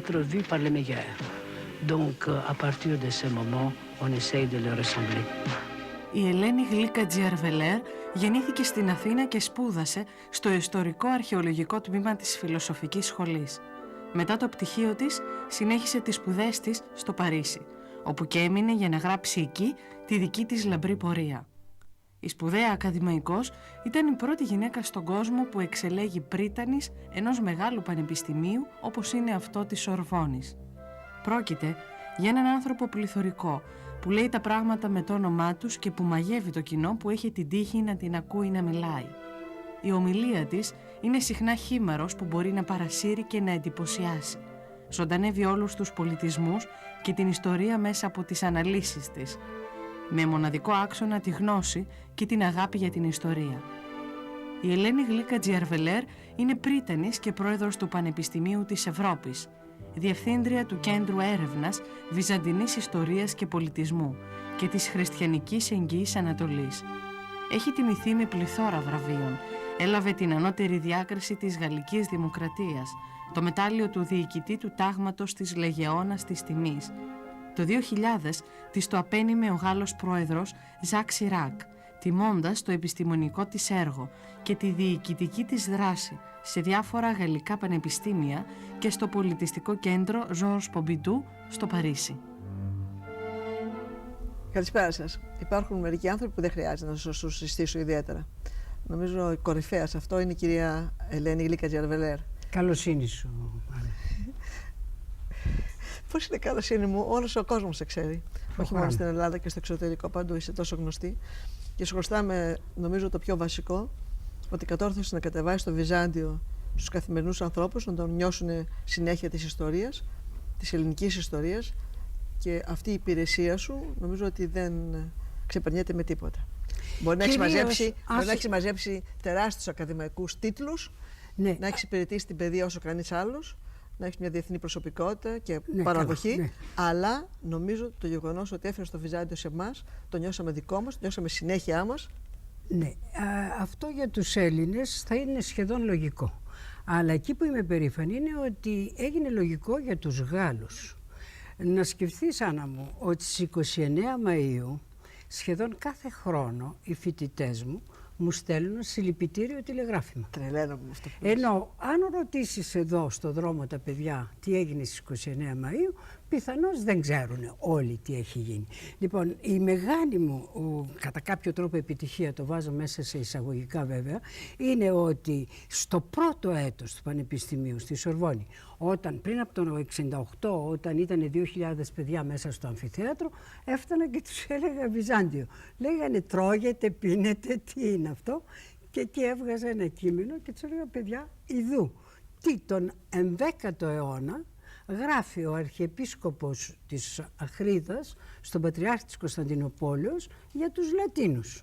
être vus par les meilleurs. Donc, à partir de ce moment, on essaye de leur ressembler. Η Ελένη Γλίκα Τζιαρβελέρ γεννήθηκε στην Αθήνα και σπούδασε στο ιστορικό αρχαιολογικό τμήμα της Φιλοσοφικής Σχολής. Μετά το πτυχίο της, συνέχισε τις σπουδές της στο Παρίσι, όπου και έμεινε για να γράψει εκεί τη δική της λαμπρή πορεία. Η σπουδαία ακαδημαϊκός ήταν η πρώτη γυναίκα στον κόσμο που εξελέγει πρίτανης ενός μεγάλου πανεπιστημίου όπως είναι αυτό της Σορβόνης. Πρόκειται για έναν άνθρωπο πληθωρικό που λέει τα πράγματα με το όνομά τους και που μαγεύει το κοινό που έχει την τύχη να την ακούει να μιλάει. Η ομιλία της είναι συχνά χήμαρος που μπορεί να παρασύρει και να εντυπωσιάσει. Ζωντανεύει όλους τους πολιτισμούς και την ιστορία μέσα από τις αναλύσεις της, με μοναδικό άξονα τη γνώση και την αγάπη για την ιστορία. Η Ελένη Γλίκα Τζιαρβελέρ είναι πρίτανης και πρόεδρος του Πανεπιστημίου της Ευρώπης, διευθύντρια του Κέντρου Έρευνας Βυζαντινής Ιστορίας και Πολιτισμού και της Χριστιανικής Εγγύης Ανατολής. Έχει τιμηθεί με πληθώρα βραβείων. Έλαβε την ανώτερη διάκριση της Γαλλικής Δημοκρατίας, το μετάλλιο του διοικητή του τάγματος της Λεγεώνας της Τιμής. Το 2000 της το απένιμε ο Γάλλος πρόεδρος Ζακ Σιράκ, τιμώντας το επιστημονικό της έργο και τη διοικητική της δράση σε διάφορα γαλλικά πανεπιστήμια και στο πολιτιστικό κέντρο Georges Pompidou στο Παρίσι. Καλησπέρα σας. Υπάρχουν μερικοί άνθρωποι που δεν χρειάζεται να σας συστήσω ιδιαίτερα. Νομίζω η κορυφαία σε αυτό είναι η κυρία Ελένη Γλίκα Τζιαρβελέρ. Καλοσύνη σου. Πώς είναι καλοσύνη μου, όλος ο κόσμος σε ξέρει. Όχι μόνο στην Ελλάδα και στο εξωτερικό, παντού είσαι τόσο γνωστή. Και σου χρωστάμε, νομίζω, το πιο βασικό, ότι κατόρθωσε να κατεβάσει το Βυζάντιο στους καθημερινούς ανθρώπους, να τον νιώσουν συνέχεια της ιστορίας, της ελληνικής ιστορίας, και αυτή η υπηρεσία σου νομίζω ότι δεν ξεπερνιέται με τίποτα. Μπορεί να έχει μαζέψει τεράστιους ακαδημαϊκούς τίτλους, ναι, να έχει υπηρετήσει την παιδεία όσο κανείς άλλος, να έχει μια διεθνή προσωπικότητα και παραδοχή, ναι. Αλλά νομίζω το γεγονός ότι έφερε το Βυζάντιο σε εμάς, το νιώσαμε δικό μας, το νιώσαμε συνέχειά μας. Ναι, αυτό για τους Έλληνες θα είναι σχεδόν λογικό. Αλλά εκεί που είμαι περήφανη είναι ότι έγινε λογικό για τους Γάλλους. Να σκεφτείς, Άννα μου, ότι στις 29 Μαΐου σχεδόν κάθε χρόνο οι φοιτητές μου στέλνουν συλληπιτήριο τηλεγράφημα. Τρελαίνομαι με αυτό. Ενώ αν ρωτήσεις εδώ στο δρόμο τα παιδιά τι έγινε στις 29 Μαΐου, πιθανώς δεν ξέρουν όλοι τι έχει γίνει. Λοιπόν, η μεγάλη μου κατά κάποιο τρόπο επιτυχία, το βάζω μέσα σε εισαγωγικά βέβαια, είναι ότι στο πρώτο έτος του Πανεπιστημίου στη Σορβόνη, όταν πριν από το 1968, όταν ήταν 2.000 παιδιά μέσα στο αμφιθέατρο, έφτανα και τους έλεγα Βυζάντιο. Λέγανε τρώγεται, πίνετε, τι είναι αυτό? Και εκεί έβγαζα ένα κείμενο και τους έλεγα, παιδιά, ιδού τι τον 11ο αιώνα γράφει ο Αρχιεπίσκοπος της Αχρίδας στον Πατριάρχη της Κωνσταντινούπολεως για τους Λατίνους.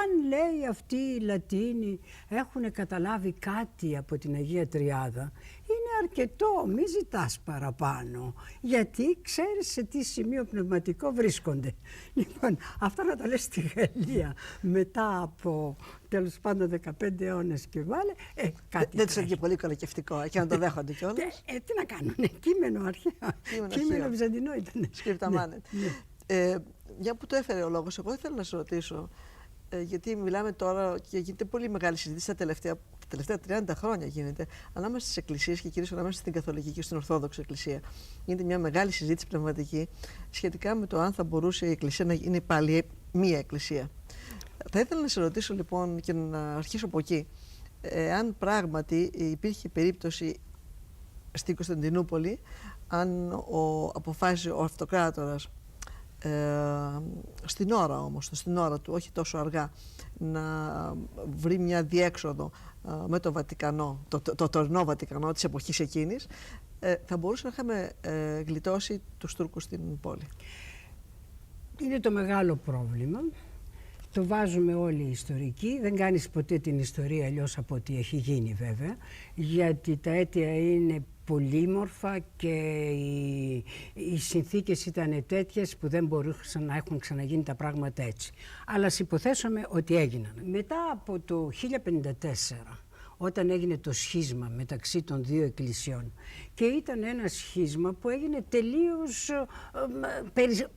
Αν, λέει, αυτοί οι Λατίνοι έχουν καταλάβει κάτι από την Αγία Τριάδα, είναι αρκετό, μη ζητάς παραπάνω, γιατί ξέρεις σε τι σημείο πνευματικό βρίσκονται. Λοιπόν, αυτό να το λες στη Γαλλία μετά από τέλος πάντων 15 αιώνες και βάλε, κάτι δεν τους έρχεται πολύ κολακευτικό και να το δέχονται κιόλας. Τι να κάνουνε, κείμενο αρχαίο, κείμενο βυζαντινό ήταν. Σκρίπτα μάνε. Μια που το έφερε ο λόγος, εγώ ήθελα να σε ρωτήσω, γιατί μιλάμε τώρα και γίνεται πολύ μεγάλη συζήτηση τα τελευταία 30 χρόνια γίνεται, ανάμεσα στις εκκλησίες και κυρίως ανάμεσα στην Καθολική και στην Ορθόδοξη Εκκλησία. Γίνεται μια μεγάλη συζήτηση πνευματική σχετικά με το αν θα μπορούσε η Εκκλησία να είναι πάλι μία Εκκλησία. Θα ήθελα να σε ρωτήσω λοιπόν και να αρχίσω από εκεί, αν πράγματι υπήρχε περίπτωση στην Κωνσταντινούπολη, αν αποφάσισε ο αυτοκράτορας στην ώρα όμως, στην ώρα του, όχι τόσο αργά, να βρει μια διέξοδο με το Βατικανό, το τωρινό Βατικανό της εποχής εκείνης, θα μπορούσε να είχαμε γλιτώσει τους Τούρκους στην πόλη. Είναι το μεγάλο πρόβλημα. Το βάζουμε όλοι οι ιστορικοί. Δεν κάνεις ποτέ την ιστορία αλλιώς από ό,τι έχει γίνει βέβαια, γιατί τα αίτια είναι πολύμορφα και οι συνθήκες ήταν τέτοιες που δεν μπορούσαν να έχουν ξαναγίνει τα πράγματα έτσι. Αλλά υποθέσαμε ότι έγιναν. Μετά από το 1054, όταν έγινε το σχίσμα μεταξύ των δύο εκκλησιών. Και ήταν ένα σχίσμα που έγινε τελείως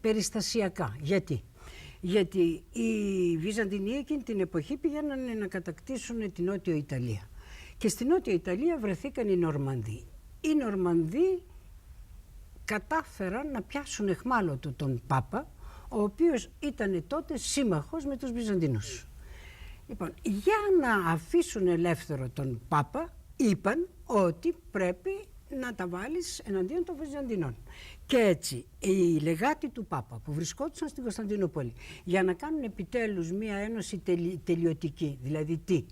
περιστασιακά. Γιατί οι Βυζαντινοί εκείνη την εποχή πήγαιναν να κατακτήσουν την Νότιο Ιταλία. Και στη Νότια Ιταλία βρεθήκαν οι Νορμανδοί. Οι Νορμανδοί κατάφεραν να πιάσουν εχμάλωτο τον Πάπα, ο οποίος ήταν τότε σύμμαχος με τους Βυζαντινούς. Λοιπόν, για να αφήσουν ελεύθερο τον Πάπα, είπαν ότι πρέπει να τα βάλεις εναντίον των Βυζαντινών. Και έτσι οι λεγάτοι του Πάπα που βρισκόντουσαν στην Κωνσταντινούπολη για να κάνουν επιτέλους μία ένωση τελειωτική, δηλαδή τι?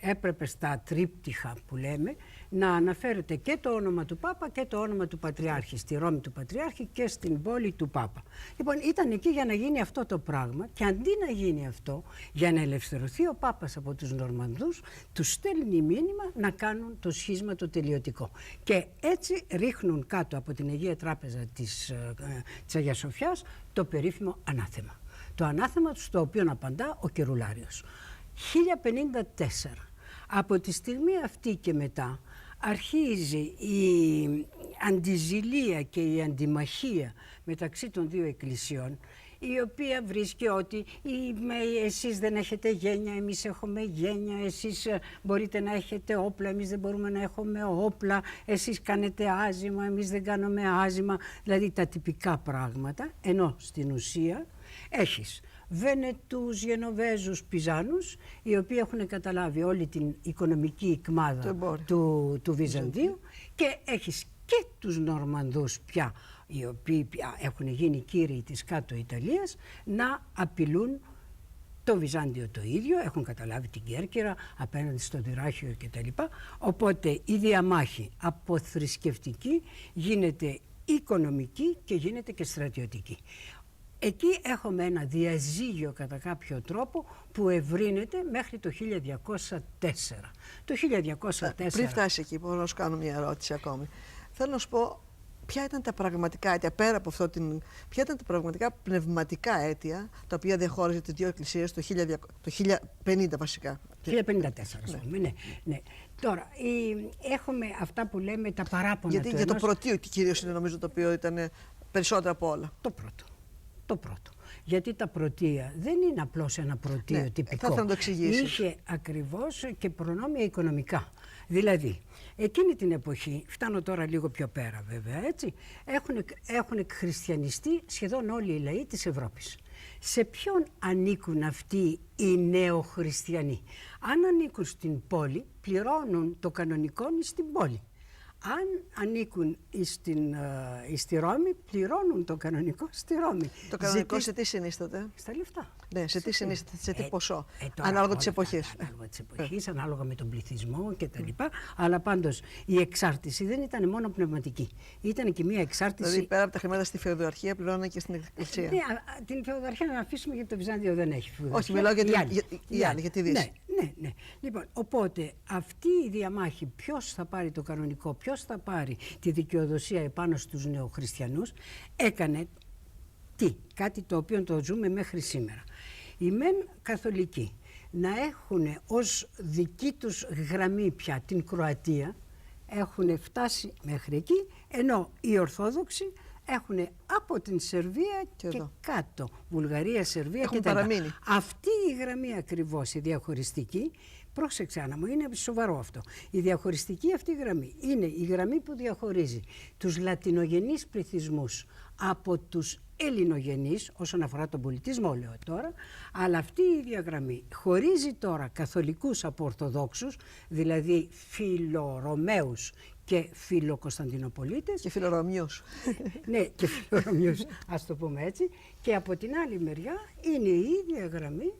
Έπρεπε στα τρίπτυχα που λέμε να αναφέρεται και το όνομα του Πάπα και το όνομα του Πατριάρχη, στη Ρώμη του Πατριάρχη και στην πόλη του Πάπα. Λοιπόν, ήταν εκεί για να γίνει αυτό το πράγμα και αντί να γίνει αυτό, για να ελευθερωθεί ο Πάπας από τους Νορμανδούς, τους στέλνει μήνυμα να κάνουν το σχίσμα το τελειωτικό. Και έτσι ρίχνουν κάτω από την Αγία Τράπεζα της Αγίας Σοφιάς το περίφημο ανάθεμα. Το ανάθεμα στο οποίο απαντά ο Κερουλάριος. 1054. Από τη στιγμή αυτή και μετά αρχίζει η αντιζηλία και η αντιμαχία μεταξύ των δύο εκκλησιών, η οποία βρίσκει ότι εσείς δεν έχετε γένεια, εμείς έχουμε γένεια, εσείς μπορείτε να έχετε όπλα, εμείς δεν μπορούμε να έχουμε όπλα, εσείς κάνετε άζημα, εμείς δεν κάνουμε άζημα, δηλαδή τα τυπικά πράγματα, ενώ στην ουσία έχεις Βενετούς, Γενοβέζους, Πιζάνους, οι οποίοι έχουν καταλάβει όλη την οικονομική ικμάδα του Βυζαντίου, και έχεις και τους Νορμανδούς πια, οι οποίοι πια έχουν γίνει κύριοι της κάτω Ιταλίας, να απειλούν το Βυζάντιο το ίδιο, έχουν καταλάβει την Κέρκυρα απέναντι στο Δυράχιο κτλ. Οπότε η διαμάχη από θρησκευτική γίνεται οικονομική και γίνεται και στρατιωτική. Εκεί έχουμε ένα διαζύγιο κατά κάποιο τρόπο που ευρύνεται μέχρι το 1204. Το 1204... Πριν φτάσει εκεί, μπορώ να σου κάνω μια ερώτηση ακόμη. Θέλω να σου πω ποια ήταν τα πραγματικά αίτια, πέρα από αυτό, ποια ήταν τα πραγματικά πνευματικά αίτια τα οποία διαχώριζε τις δύο εκκλησίες το 1050 βασικά. 1054, ας πούμε, ναι. Τώρα, έχουμε αυτά που λέμε τα παράπονα γιατί για το πρωτείο κυρίως είναι, νομίζω, το οποίο ήταν περισσότερο από όλα. Το πρώτο. Γιατί τα πρωτεία δεν είναι απλώς ένα πρωτείο τυπικό. Θα το εξηγήσεις. Είχε ακριβώς και προνόμια οικονομικά. Δηλαδή, εκείνη την εποχή, φτάνω τώρα λίγο πιο πέρα βέβαια, έτσι, έχουν εκχριστιανιστεί σχεδόν όλοι οι λαοί της Ευρώπης. Σε ποιον ανήκουν αυτοί οι νεοχριστιανοί? Αν ανήκουν στην πόλη, πληρώνουν το κανονικό στην πόλη. Αν ανήκουν στη Ρώμη, πληρώνουν το κανονικό στη Ρώμη. Το κανονικό σε τι συνίσταται? Στα λεφτά. Ναι, σε τι συνίσταται, σε τι ποσό? Ανάλογα της εποχής. Ανάλογα της εποχής, ανάλογα με τον πληθυσμό κτλ. Αλλά πάντως η εξάρτηση δεν ήταν μόνο πνευματική. Ήταν και μια εξάρτηση. Δηλαδή πέρα από τα χρήματα στη φεουδαρχία, πληρώναν και στην εκκλησία. Ναι, την φεουδαρχία να αφήσουμε, γιατί το Βυζάντιο δεν έχει φεουδαρχία. Όχι, μιλάω για τη Δύση. Ναι. Λοιπόν, οπότε αυτή η διαμάχη, ποιος θα πάρει το κανονικό, ποιος θα πάρει τη δικαιοδοσία επάνω στους νεοχριστιανούς, έκανε κάτι το οποίο το ζούμε μέχρι σήμερα. Οι μεν καθολικοί να έχουν ως δική τους γραμμή πια την Κροατία, έχουν φτάσει μέχρι εκεί, ενώ οι Ορθόδοξοι έχουν από την Σερβία και κάτω, Βουλγαρία, Σερβία και τα λοιπά. Αυτή η γραμμή ακριβώς, η διαχωριστική, πρόσεξε Άννα μου, είναι σοβαρό αυτό. Η διαχωριστική αυτή γραμμή είναι η γραμμή που διαχωρίζει τους λατινογενείς πληθυσμούς από τους ελληνογενείς, όσον αφορά τον πολιτισμό λέω τώρα, αλλά αυτή η ίδια γραμμή χωρίζει τώρα καθολικούς από ορθοδόξους, δηλαδή φιλορωμαίους και φιλοκωνσταντινοπολίτες. Και φιλορωμιούς. Ναι, και φιλορωμιούς, ας το πούμε έτσι. Και από την άλλη μεριά είναι η ίδια γραμμή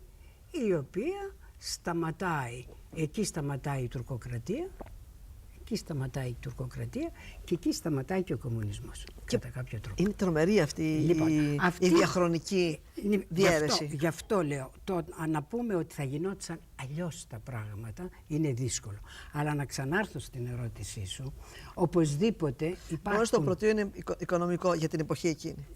η οποία σταματάει. Εκεί σταματάει η τουρκοκρατία. Εκεί σταματάει η τουρκοκρατία και εκεί σταματάει και ο κομμουνισμός. Κατά κάποιο τρόπο. Είναι τρομερή αυτή η διαχρονική διαίρεση. Γι' αυτό λέω, να πούμε ότι θα γινόντουσαν αλλιώς τα πράγματα είναι δύσκολο. Αλλά να ξανάρθω στην ερώτησή σου, οπωσδήποτε υπάρχουν... Μόνο στο πρωτείο είναι οικονομικό για την εποχή εκείνη.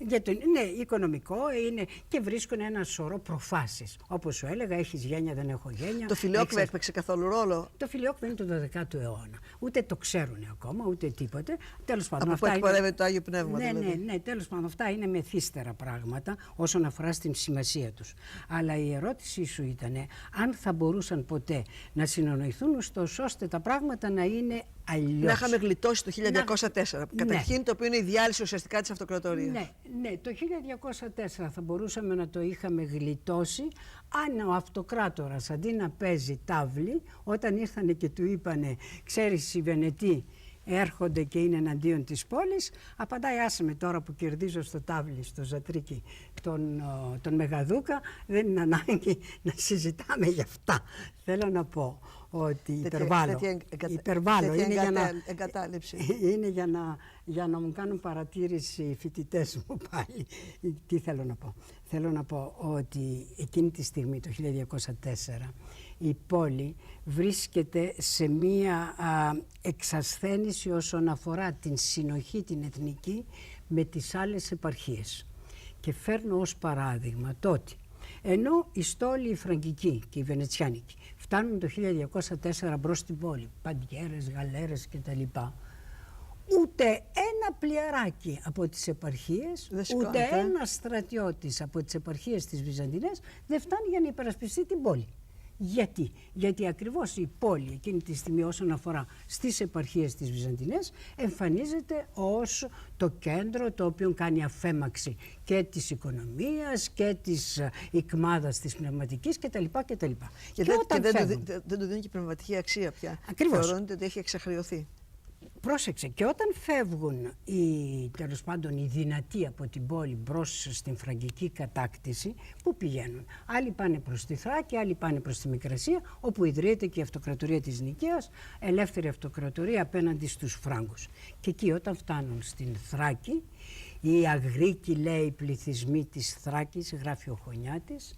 Ναι, οικονομικό είναι και βρίσκουν ένα σωρό προφάσεις. Όπως σου έλεγα, έχεις γένεια, δεν έχω γένεια. Το φιλιόκβε έπαιξε καθόλου ρόλο? Το φιλιόκβε είναι του 12ου αιώνα. Ούτε το ξέρουν ακόμα, ούτε τίποτε. Τέλος πάντων, από πού εκπορεύεται το Άγιο Πνεύμα, δηλαδή. Ναι, τέλος πάντων, αυτά είναι μεθύστερα πράγματα όσον αφορά στην σημασία τους. Αλλά η ερώτησή σου ήταν αν θα μπορούσαν ποτέ να συνεννοηθούν ώστε τα πράγματα να είναι αλλιώς. Να είχαμε γλιτώσει το 1204, καταρχήν, το οποίο είναι η διάλυση ουσιαστικά της αυτοκρατορίας. Ναι, το 1204 θα μπορούσαμε να το είχαμε γλιτώσει αν ο αυτοκράτορας αντί να παίζει τάβλη, όταν ήρθανε και του είπανε, ξέρεις, οι Βενετοί έρχονται και είναι εναντίον της πόλης, απαντάει, άσε με τώρα που κερδίζω στο τάβλι, στο Ζατρίκι τον Μεγαδούκα, δεν είναι ανάγκη να συζητάμε γι' αυτά. Θέλω να πω ότι υπερβάλλω είναι για να μου κάνουν παρατήρηση οι φοιτητές μου πάλι. Τι θέλω να πω? Θέλω να πω ότι εκείνη τη στιγμή, το 1204, η πόλη βρίσκεται σε μία εξασθένηση όσον αφορά την συνοχή την εθνική με τις άλλες επαρχίες. Και φέρνω ως παράδειγμα τότε, ενώ οι στόλοι οι φραγκικοί και οι βενετσιάνικοι φτάνουν το 1204 μπρος στην πόλη, παντιέρες, γαλέρες κτλ. Ούτε ένα πλοιαράκι από τις επαρχίες, ούτε ένα στρατιώτης από τις επαρχίες της Βυζαντινές δεν φτάνει για να υπερασπιστεί την πόλη. Γιατί ακριβώς η πόλη εκείνη τη στιγμή όσον αφορά στις επαρχίες της Βυζαντινές εμφανίζεται ως το κέντρο το οποίο κάνει αφέμαξη και της οικονομίας και της οικμάδας της πνευματικής κτλ. Και δεν του δίνει και πνευματική αξία πια. Ακριβώς. Θεωρώνεται ότι έχει εξαχριωθεί. Πρόσεξε, και όταν φεύγουν τέλος πάντων οι δυνατοί από την πόλη μπρος στην φραγκική κατάκτηση, πού πηγαίνουν? Άλλοι πάνε προς τη Θράκη, άλλοι πάνε προς τη Μικρασία, όπου ιδρύεται και η αυτοκρατορία της Νικαίας, ελεύθερη αυτοκρατορία απέναντι στους Φράγκους. Και εκεί όταν φτάνουν στην Θράκη, οι αγρίκοι, λέει, πληθυσμοί της Θράκης, γράφει ο Χωνιάτης,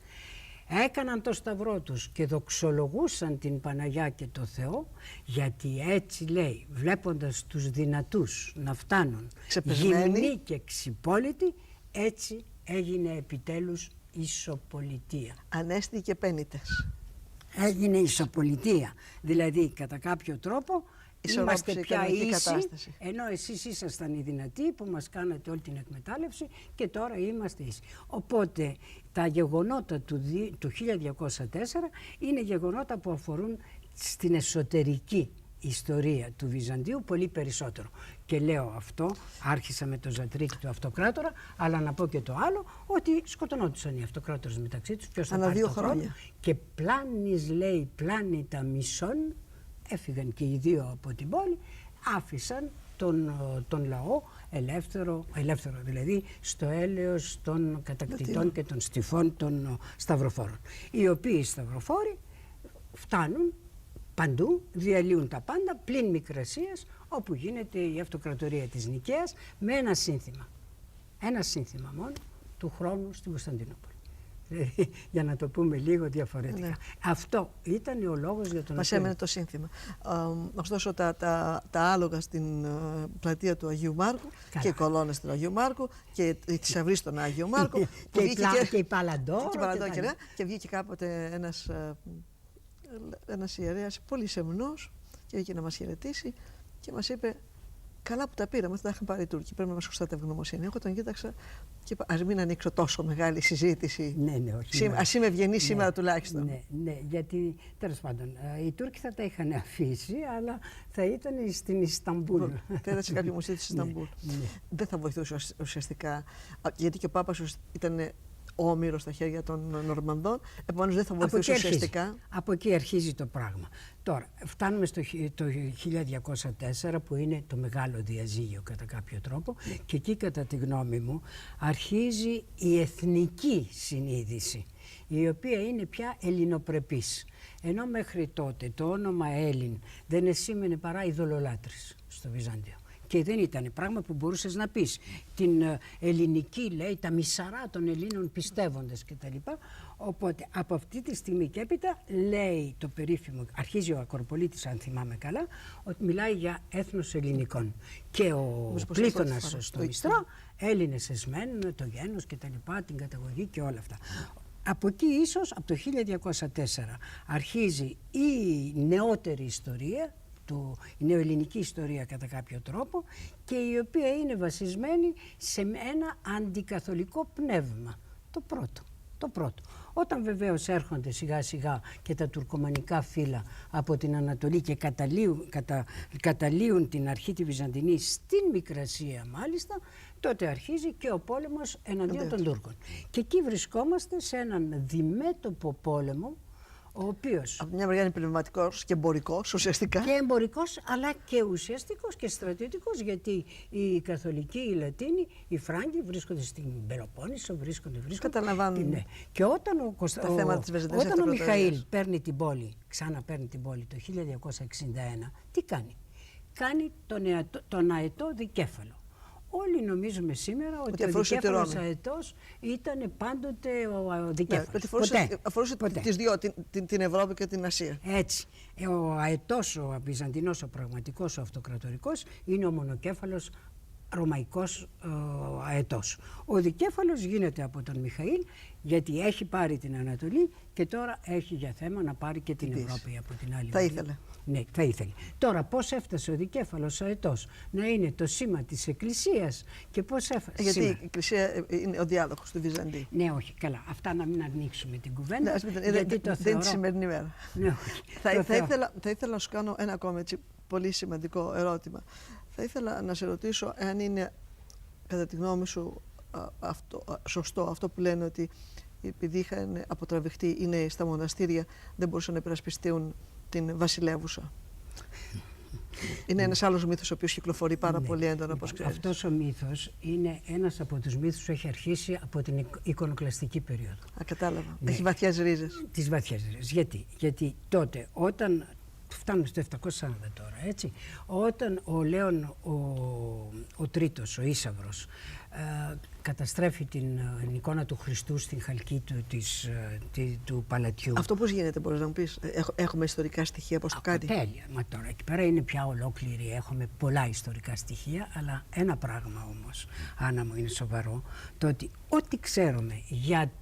έκαναν το σταυρό τους και δοξολογούσαν την Παναγιά και το Θεό, γιατί έτσι, λέει, βλέποντας τους δυνατούς να φτάνουν γυμνοί και ξυπόλυτοι, έτσι έγινε επιτέλους ισοπολιτεία. Ανέστη και πένητες. Έγινε ισοπολιτεία, δηλαδή κατά κάποιο τρόπο είμαστε πια ίσοι, ενώ εσείς ήσασταν οι δυνατοί που μας κάνατε όλη την εκμετάλλευση και τώρα είμαστε ίσοι. Οπότε τα γεγονότα του 1204 είναι γεγονότα που αφορούν στην εσωτερική ιστορία του Βυζαντίου πολύ περισσότερο. Και λέω αυτό, άρχισα με το Ζατρίκι του αυτοκράτορα, αλλά να πω και το άλλο, ότι σκοτωνόντουσαν οι αυτοκράτορες μεταξύ τους, ποιος θα πάρει το χρόνο, και πλάνης, λέει, πλάνητα μισών, έφυγαν και οι δύο από την πόλη, άφησαν τον λαό ελεύθερο, δηλαδή στο έλεος των κατακτητών και των στιφών των σταυροφόρων. Οι οποίοι σταυροφόροι φτάνουν παντού, διαλύουν τα πάντα, πλην Μικρασίας, όπου γίνεται η αυτοκρατορία της Νικαίας με ένα σύνθημα. Ένα σύνθημα μόνο, του χρόνου στην Κωνσταντινούπολη. Για να το πούμε λίγο διαφορετικά. Ναι. Αυτό ήταν ο λόγος για τον μας έμενε το σύνθημα. Ωστόσο τα άλογα στην πλατεία του Αγίου Μάρκου, καλά, και οι κολόνες του Αγίου Μάρκου και η θησαυρή στον Άγιο Μάρκο και η Παλαντό και βγήκε κάποτε ένας ιερέας πολύ σεμνός και βγήκε να μας χαιρετήσει και μας είπε, καλά που τα πήραμε, θα τα είχαν πάρει οι Τούρκοι. Πρέπει να μας χρωστάτε ευγνωμοσύνη. Εγώ τον κοίταξα και είπα, ας μην ανοίξω τόσο μεγάλη συζήτηση. Ας είμαι ευγενής σήμερα τουλάχιστον. Ναι, γιατί τέλος πάντων οι Τούρκοι θα τα είχαν αφήσει, αλλά θα ήταν στην Ισταμπούλ. Θα ήταν σε κάποιο μουσείο της Ισταμπούλ. Δεν θα βοηθούσε ουσιαστικά, γιατί και ο Πάπας ήταν όμηρος στα χέρια των Νορμανδών, επομένως δεν θα βοηθούσε ουσιαστικά. Από εκεί αρχίζει το πράγμα. Τώρα, φτάνουμε στο 1204 που είναι το μεγάλο διαζύγιο κατά κάποιο τρόπο και εκεί κατά τη γνώμη μου αρχίζει η εθνική συνείδηση, η οποία είναι πια ελληνοπρεπής. Ενώ μέχρι τότε το όνομα Έλλην δεν σήμαινε παρά ειδωλολάτρης στο Βυζάντιο. Και δεν ήταν πράγμα που μπορούσες να πεις. Την ελληνική, λέει, τα μισαρά των Ελλήνων πιστεύοντες κτλ. Οπότε από αυτή τη στιγμή και έπειτα λέει το περίφημο, αρχίζει ο Ακροπολίτης, αν θυμάμαι καλά, ότι μιλάει για έθνος ελληνικών. Και ο πλήθωνας στο Μιστρό, Έλληνες εσμέν, το γένος κτλ., την καταγωγή και όλα αυτά. Από εκεί ίσως, από το 1204, αρχίζει η νεότερη ιστορία, η νεοελληνική ιστορία κατά κάποιο τρόπο, και η οποία είναι βασισμένη σε ένα αντικαθολικό πνεύμα. Το πρώτο. Όταν βεβαίως έρχονται σιγά σιγά και τα τουρκομανικά φύλλα από την Ανατολή και καταλύουν την αρχή τη Βυζαντινή στην Μικρασία μάλιστα, τότε αρχίζει και ο πόλεμος εναντίον των Τούρκων. Και εκεί βρισκόμαστε σε έναν διμέτωπο πόλεμο, ο οποίος... Από μια μεριά είναι πνευματικός και εμπορικός ουσιαστικά. Και εμπορικός, αλλά και ουσιαστικός και στρατιωτικός, γιατί οι Καθολικοί, οι Λατίνοι, οι Φράγκοι βρίσκονται στην Πελοπόννησο, βρίσκονται. Καταλαβαίνουν. Ναι. Και όταν ο Μιχαήλ παίρνει την πόλη, ξαναπαίρνει την πόλη το 1261, τι κάνει? Κάνει τον αετό δικέφαλο. Όλοι νομίζουμε σήμερα ότι ο δικέφαλος αετός ήταν πάντοτε ο δικέφαλος. Αφορούσε τις δύο, την Ευρώπη και την Ασία. Έτσι. Ο αετός, ο Βυζαντινός, ο πραγματικός, ο αυτοκρατορικός, είναι ο μονοκέφαλος ρωμαϊκός αετός. Ο δικέφαλος γίνεται από τον Μιχαήλ, γιατί έχει πάρει την Ανατολή και τώρα έχει για θέμα να πάρει και την Ευρώπη από την άλλη. Θα ήθελε. Ναι, θα ήθελε. Τώρα, πώς έφτασε ο δικέφαλος αετός να είναι το σήμα της Εκκλησίας και πώς έφτασε. Γιατί η Εκκλησία είναι ο διάδοχος του Βυζαντίου. Ναι, όχι, καλά. Αυτά να μην ανοίξουμε την κουβέντα. Ναι, δεν είναι τη σημερινή μέρα. Ναι, όχι. Θα ήθελα να σου κάνω ένα ακόμα πολύ σημαντικό ερώτημα. Θα ήθελα να σε ρωτήσω αν είναι, κατά τη γνώμη σου, σωστό αυτό που λένε ότι επειδή είχαν αποτραβηχτεί οι νέοι στα μοναστήρια, δεν μπορούσαν να υπερασπιστούν την βασιλεύουσα. Είναι ένας άλλος μύθος ο οποίος κυκλοφορεί πάρα πολύ έντονα, όπως ξέρεις. Αυτός ο μύθος είναι ένας από τους μύθους που έχει αρχίσει από την εικονοκλαστική περίοδο. Κατάλαβα. Ναι. Έχει βαθιές ρίζες. Τις βαθιές ρίζες. Γιατί τότε, όταν φτάνουμε στο 740 τώρα, έτσι, όταν ο Λέων ο Τρίτος, ο Ίσαυρος, καταστρέφει την εικόνα του Χριστού στην χαλκή του παλατιού. Αυτό πώς γίνεται, μπορείς να μου πεις? Έχουμε ιστορικά στοιχεία πώς το κάνει? Τέλεια. Μα τώρα εκεί πέρα είναι πια ολόκληρη. Έχουμε πολλά ιστορικά στοιχεία, αλλά ένα πράγμα όμως, Άννα μου, είναι σοβαρό, το ότι ό,τι ξέρουμε για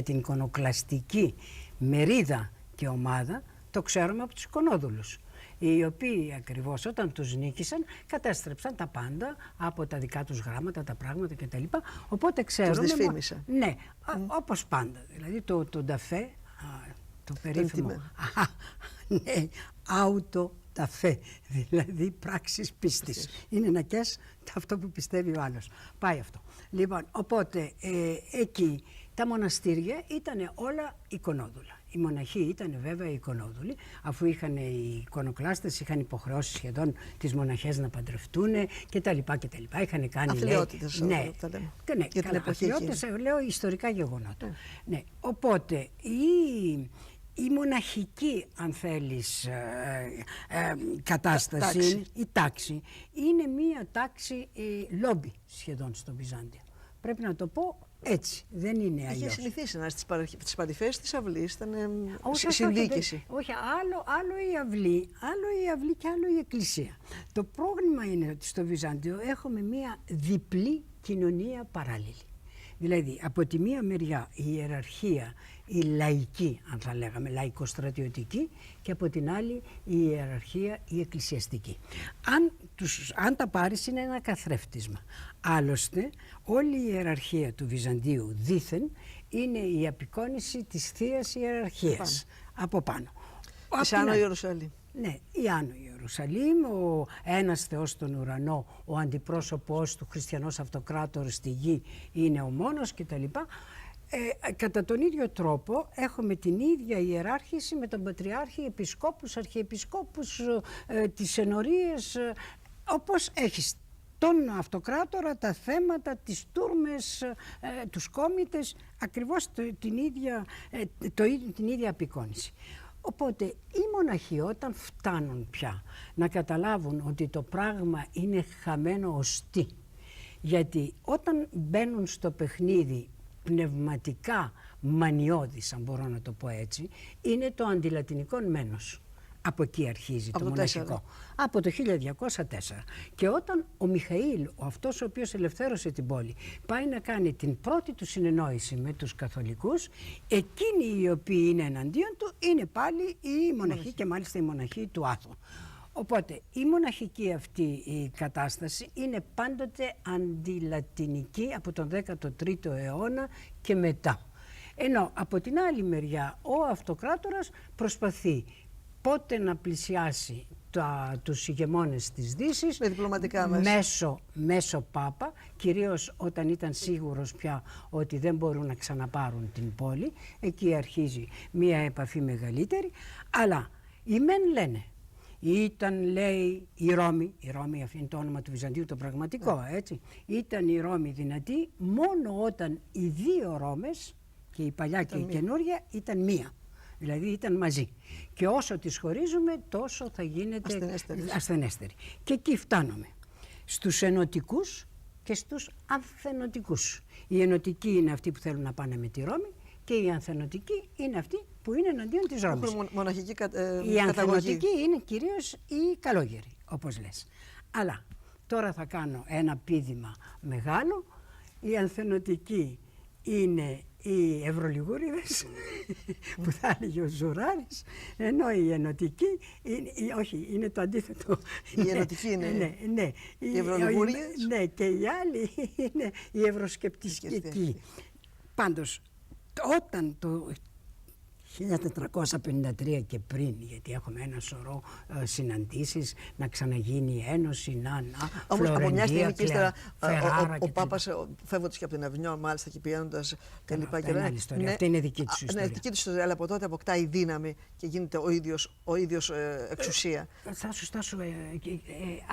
την εικονοκλαστική μερίδα και ομάδα, το ξέρουμε από τους εικονόδουλους, οι οποίοι ακριβώς όταν τους νίκησαν κατέστρεψαν τα πάντα από τα δικά τους γράμματα, τα πράγματα κτλ. Οπότε ξέρουμε... Τους δυσφήμισαν. Ναι, όπως πάντα. Δηλαδή το νταφέ, το περίφημο... Ναι, auto-νταφέ, δηλαδή πράξεις πίστης. Είναι να κες αυτό που πιστεύει ο άλλος. Πάει αυτό. Λοιπόν, οπότε εκεί τα μοναστήρια ήταν όλα εικονόδουλα. Οι μοναχοί ήταν βέβαια οι εικονόδουλοι, αφού είχαν οι εικονοκλάστες, είχαν υποχρεώσει σχεδόν τις μοναχές να παντρευτούν κτλ. Είχαν κάνει. Αθλιότητες. Ναι, για την εποχή. Λέω ιστορικά γεγονότα. Ναι. Οπότε η μοναχική, αν θέλεις, κατάσταση, η τάξη, είναι μία τάξη λόμπι σχεδόν στο Βυζάντιο. Πρέπει να το πω έτσι, δεν είναι αλλιώς. Είχε συνηθίσει να στις παρυφές της αυλής, ήταν συνδίκηση. Όχι, άλλο η αυλή και άλλο η εκκλησία. Το πρόβλημα είναι ότι στο Βυζάντιο έχουμε μία διπλή κοινωνία παράλληλη. Δηλαδή, από τη μία μεριά η ιεραρχία, η λαϊκή, αν θα λέγαμε, λαϊκοστρατιωτική, και από την άλλη η ιεραρχία, η εκκλησιαστική. Αν τα πάρεις, είναι ένα καθρέφτισμα. Άλλωστε, όλη η ιεραρχία του Βυζαντίου δήθεν είναι η απεικόνηση της Θείας Ιεραρχίας από πάνω. Της Άνω Ιερουσαλήμ. Ναι, η Άνω Ιερουσαλήμ, ο ένας Θεός στον ουρανό, ο αντιπρόσωπος του χριστιανός αυτοκράτορ στη γη είναι ο μόνος κτλ. Κατά τον ίδιο τρόπο έχουμε την ίδια ιεράρχηση με τον Πατριάρχη, Επισκόπους, Αρχιεπισκόπους, τις ενορίες, όπως έχεις τον αυτοκράτορα, τα θέματα, τις τούρμες, τους κόμιτες, ακριβώς την ίδια απεικόνηση. Οπότε οι μοναχοί όταν φτάνουν πια να καταλάβουν ότι το πράγμα είναι χαμένο ως τι, γιατί όταν μπαίνουν στο παιχνίδι πνευματικά μανιώδης, αν μπορώ να το πω έτσι, είναι το αντιλατινικό μένος. Από εκεί αρχίζει το μοναχικό. Από το 1204. Και όταν ο Μιχαήλ, αυτός ο οποίος ελευθέρωσε την πόλη, πάει να κάνει την πρώτη του συνεννόηση με τους καθολικούς, εκείνοι οι οποίοι είναι εναντίον του είναι πάλι οι μοναχοί και μάλιστα οι μοναχοί του Άθου. Οπότε η μοναχική αυτή η κατάσταση είναι πάντοτε αντιλατινική από τον 13ο αιώνα και μετά. Ενώ από την άλλη μεριά ο αυτοκράτορας προσπαθεί πότε να πλησιάσει τους ηγεμόνες της Δύσης με διπλωματικά μέσω Πάπα, κυρίως όταν ήταν σίγουρος πια ότι δεν μπορούν να ξαναπάρουν την πόλη. Εκεί αρχίζει μία επαφή μεγαλύτερη, αλλά οι μεν λένε ήταν, λέει, η Ρώμη αυτή είναι το όνομα του Βυζαντίου το πραγματικό, έτσι, ήταν η Ρώμη δυνατή μόνο όταν οι δύο Ρώμες, και η παλιά και η καινούρια, ήταν μία. Δηλαδή ήταν μαζί. Και όσο τις χωρίζουμε τόσο θα γίνεται ασθενέστερη. Και εκεί φτάνουμε στους ενωτικούς και στους ανθενωτικούς. Οι ενωτικοί είναι αυτοί που θέλουν να πάνε με τη Ρώμη και οι ανθενωτικοί είναι αυτοί που είναι εναντίον της Ρώμης. Οι ανθενωτικοί είναι κυρίως οι καλόγεροι, όπως λες. Αλλά τώρα θα κάνω ένα πείδημα μεγάλο. Οι ανθενωτικοί είναι οι ευρωλιγούριδες που θα έλεγε ο Ζουράρης, ενώ οι ενωτικοί είναι το αντίθετο. Οι ενωτικοί είναι οι ευρωλιγούριδες. Ναι, και οι άλλοι είναι οι ευρωσκεπτικοί. Πάντως, όταν το 1453 και πριν, γιατί έχουμε ένα σωρό συναντήσεις, να ξαναγίνει η Ένωση, όμως από μια στιγμή και ύστερα ο Πάπας φεύγοντας και από την Αβινιόν, μάλιστα, και πηγαίνοντας κλπ. Αυτή είναι άλλη ιστορία. Αυτή είναι δική του ιστορία. Ναι, δική του ιστορία, αλλά από τότε αποκτάει δύναμη και γίνεται ο ίδιος εξουσία. Θα σου στάσω,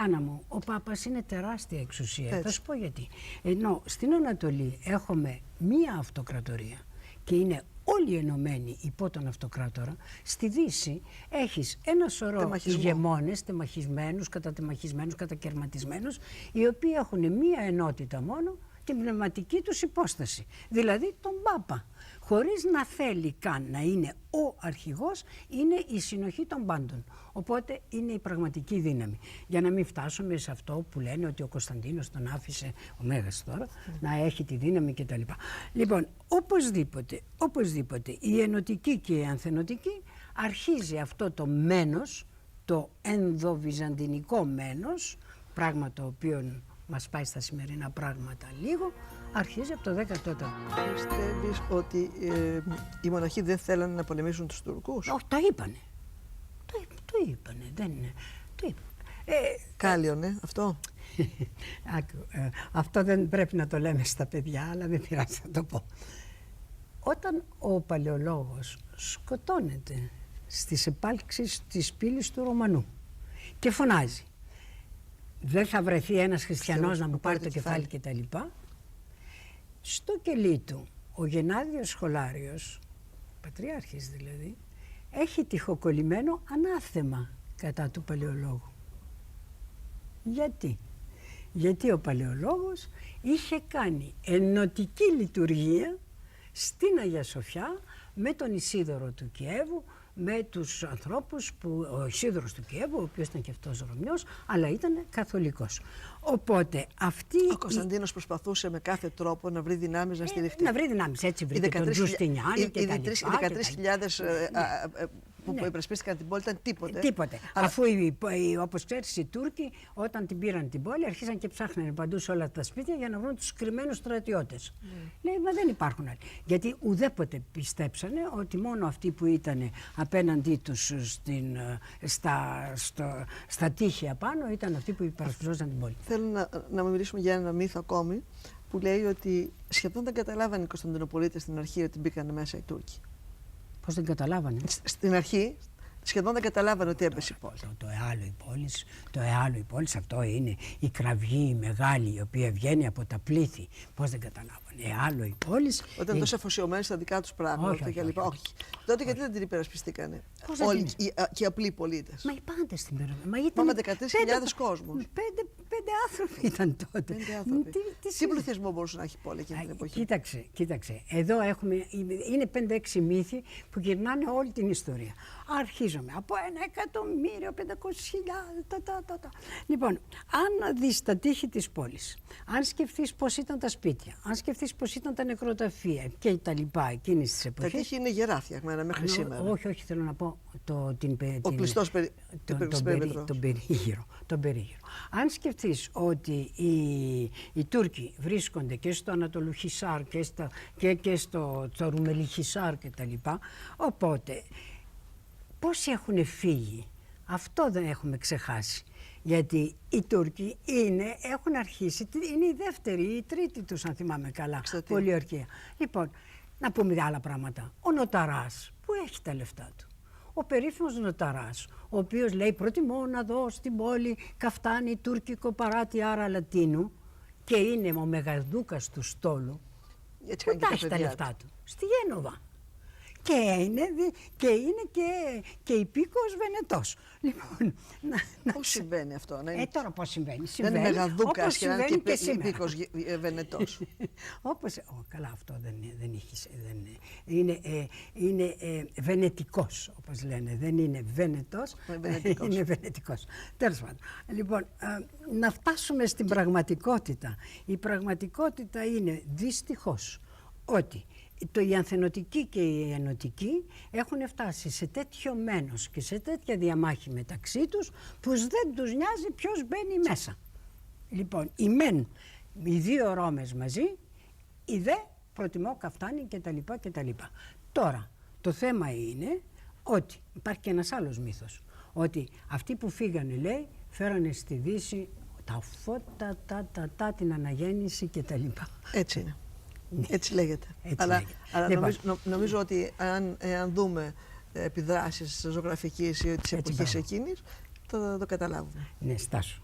Άννα μου, ο Πάπας είναι τεράστια εξουσία. Έτσι. Θα σου πω γιατί. Ενώ στην Ανατολή έχουμε μία αυτοκρατορία και είναι όλοι ενωμένοι υπό τον αυτοκράτορα, στη Δύση έχεις ένα σωρό ηγεμόνες, τεμαχισμένους, κατακαιρματισμένους, οι οποίοι έχουν μία ενότητα μόνο, την πνευματική τους υπόσταση, δηλαδή τον Πάπα. Χωρίς να θέλει καν να είναι ο αρχηγός, είναι η συνοχή των πάντων. Οπότε είναι η πραγματική δύναμη. Για να μην φτάσουμε σε αυτό που λένε ότι ο Κωνσταντίνος τον άφησε, ο Μέγας τώρα, να έχει τη δύναμη κτλ. Λοιπόν, οπωσδήποτε η ενωτική και η ανθενωτική αρχίζει αυτό το μένος, το ενδοβυζαντινικό μένος, πράγμα το οποίο μας πάει στα σημερινά πράγματα λίγο, αρχίζει από το 14ο. Πιστεύεις ότι οι μοναχοί δεν θέλανε να πολεμήσουν τους Τούρκους? Όχι, το είπανε. Το είπανε, δεν είναι. Το είπανε. Κάλιονε αυτό. Αυτό δεν πρέπει να το λέμε στα παιδιά, αλλά δεν πειράζει να το πω. Όταν ο παλαιολόγος σκοτώνεται στις επάλξεις της πύλης του Ρωμανού και φωνάζει, δεν θα βρεθεί ένας χριστιανός να μου πάρει το κεφάλι κτλ. Στο κελί του, ο Γεννάδιος Σχολάριος, πατριάρχης δηλαδή, έχει τυχοκολλημένο ανάθεμα κατά του παλαιολόγου. Γιατί? Γιατί ο παλαιολόγος είχε κάνει ενωτική λειτουργία στην Αγία Σοφιά με τον Ισίδωρο του Κιέβου, με τους ανθρώπους που ο Ισίδωρος του Κιέβου, ο οποίος ήταν και αυτός Ρωμιός, αλλά ήταν καθολικός. Οπότε αυτή... Ο Κωνσταντίνος προσπαθούσε με κάθε τρόπο να βρει δυνάμεις να στηριχτεί. Να βρει δυνάμεις, έτσι βρήκε τον Τζουστινιάνη και τα λοιπά. Οι 13.000 που υπερασπίστηκαν την πόλη ήταν τίποτε. Τίποτε. Αλλά... Αφού, όπως ξέρεις, οι Τούρκοι όταν την πήραν την πόλη αρχίσαν και ψάχνανε παντού σε όλα τα σπίτια για να βρουν τους κρυμμένους στρατιώτες. Λέει, μα δεν υπάρχουν άλλοι. Γιατί ουδέποτε πιστέψανε ότι μόνο αυτοί που ήταν απέναντί τους στα τείχη απάνω ήταν αυτοί που υπερασπιζόταν την πόλη. Θέλω να μιλήσουμε για ένα μύθο ακόμη που λέει ότι σχεδόν δεν καταλάβανε οι Κωνσταντινοπολίτες στην αρχή ότι μπήκαν μέσα οι Τούρκοι. Πώς δεν καταλάβανε? Στην αρχή Σχεδόν δεν καταλάβανε ότι έπεσε η πόλη. Το Εάλο η πόλη, αυτό είναι η κραυγή η μεγάλη, η οποία βγαίνει από τα πλήθη. Πώς δεν καταλάβανε. Εάλο η πόλη. Όταν τόσο αφοσιωμένοι στα δικά τους πράγματα κλπ. Όχι. Τότε γιατί δεν την υπερασπιστήκανε όλοι και οι απλοί πολίτες? Μα οι πάντες την Μα 13.000 κόσμος. Πέντε άνθρωποι ήταν τότε. Τι πληθυσμό μπορούσε να έχει η πόλη εκείνη την εποχή? Κοίταξε. Εδώ είναι 5-6 μύθοι που γυρνάνε όλη την ιστορία. Αρχίζουμε από 1.500.000. Λοιπόν, αν δεις τα τείχη της πόλης, αν σκεφτείς πώς ήταν τα σπίτια, αν σκεφτείς πώς ήταν τα νεκροταφεία και τα λοιπά εκείνης της εποχής. Τα τείχη είναι γερά φτιαγμένα μέχρι σήμερα. Όχι, θέλω να πω ο κλειστός τον περίγυρο. Αν σκεφτείς ότι οι Τούρκοι βρίσκονται και στο Ανατολού Χισάρ και στο Ρουμελί Χισάρ και τα λοιπά, οπότε πόσοι έχουν φύγει, αυτό δεν έχουμε ξεχάσει. Γιατί οι Τούρκοι έχουν αρχίσει, είναι η δεύτερη ή η τρίτη τους, αν θυμάμαι καλά, πολιορκία. Λοιπόν, να πούμε άλλα πράγματα. Ο Νοταράς που έχει τα λεφτά του. Ο περίφημος Νοταράς, ο οποίος λέει προτιμώ να δω στην πόλη καφτάνι τουρκικό παράτι άρα Λατίνου και είναι ο μεγαδούκας του στόλου. Πού τα έχει τα λεφτά του? Στη Γένοβα. Και είναι και υπήκοος Βενετός. Λοιπόν, πώς συμβαίνει αυτό? Τώρα πώς συμβαίνει? Δεν είναι μεγαδούκας και να είναι και υπήκος Βενετός. Καλά, αυτό δεν είχε. Είναι βενετικός, όπως λένε. Δεν είναι Βενετός, είναι βενετικός. Τέλος πάντων. Λοιπόν, να φτάσουμε στην πραγματικότητα. Η πραγματικότητα είναι δυστυχώς ότι η ανθενωτική και η ενωτική έχουν φτάσει σε τέτοιο μένος και σε τέτοια διαμάχη μεταξύ τους που δεν τους νοιάζει ποιος μπαίνει μέσα. Λοιπόν, οι δύο Ρώμες μαζί, οι δε προτιμώ καφτάνι κτλ. Τώρα, το θέμα είναι ότι υπάρχει και ένας άλλος μύθος. Ότι αυτοί που φύγανε, λέει, φέρανε στη Δύση τα φώτα, την αναγέννηση κτλ. Έτσι είναι. Έτσι λέγεται. Αλλά νομίζω ότι εάν δούμε επιδράσεις ζωγραφικής ή της εποχής εκείνης, θα το καταλάβουμε. Ναι, στάσου.